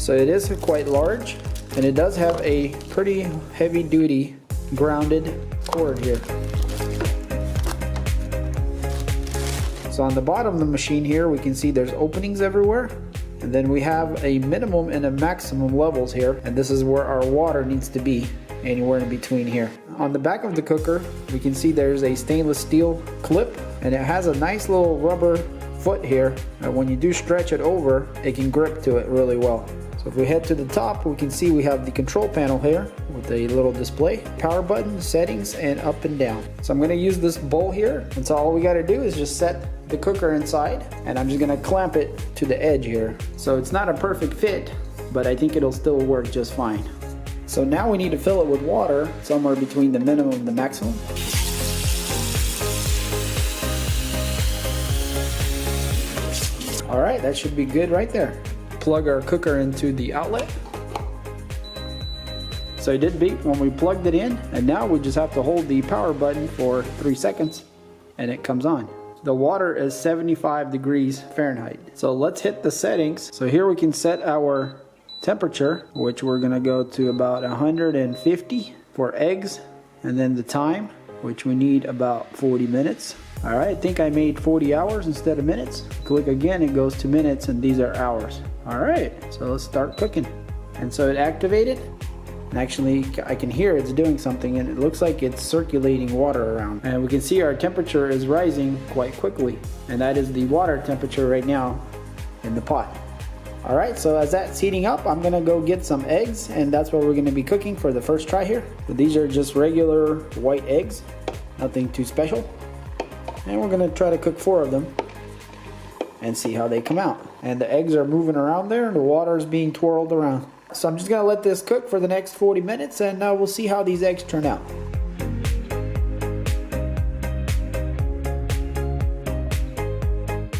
So it is quite large, and it does have a pretty heavy duty grounded cord here. So on the bottom of the machine here, we can see there's openings everywhere. And then we have a minimum and a maximum levels here. And this is where our water needs to be, anywhere in between here. On the back of the cooker, we can see there's a stainless steel clip, and it has a nice little rubber foot here. And when you do stretch it over, it can grip to it really well. So if we head to the top, we can see we have the control panel here with a little display, power button, settings, and up and down. So I'm gonna use this bowl here, and so all we gotta do is just set the cooker inside, and I'm just gonna clamp it to the edge here. So it's not a perfect fit, but I think it'll still work just fine. So now we need to fill it with water somewhere between the minimum and the maximum. All right, that should be good right there. Plug our cooker into the outlet. So it did beep when we plugged it in, and now we just have to hold the power button for 3 seconds and it comes on. The water is 75 degrees Fahrenheit. So let's hit the settings. So here we can set our temperature, which we're gonna go to about 150 for eggs, and then the time, which we need about 40 minutes. All right, I think I made 40 hours instead of minutes. Click again, it goes to minutes, and these are hours. All right, so let's start cooking. And so it activated. And actually, I can hear it's doing something, and it looks like it's circulating water around. And we can see our temperature is rising quite quickly. And that is the water temperature right now in the pot. All right, so as that's heating up, I'm gonna go get some eggs, and that's what we're gonna be cooking for the first try here. So these are just regular white eggs, nothing too special. And we're gonna try to cook 4 of them and see how they come out. And the eggs are moving around there, and the water is being twirled around. So I'm just gonna let this cook for the next 40 minutes, and we'll see how these eggs turn out.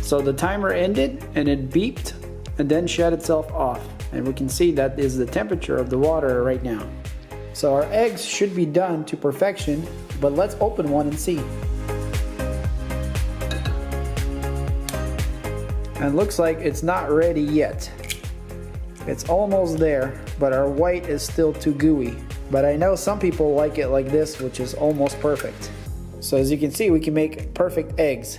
So the timer ended, and it beeped and then shut itself off. And we can see that is the temperature of the water right now. So our eggs should be done to perfection, but let's open one and see. And it looks like it's not ready yet. It's almost there, but our white is still too gooey. But I know some people like it like this, which is almost perfect. So as you can see, we can make perfect eggs.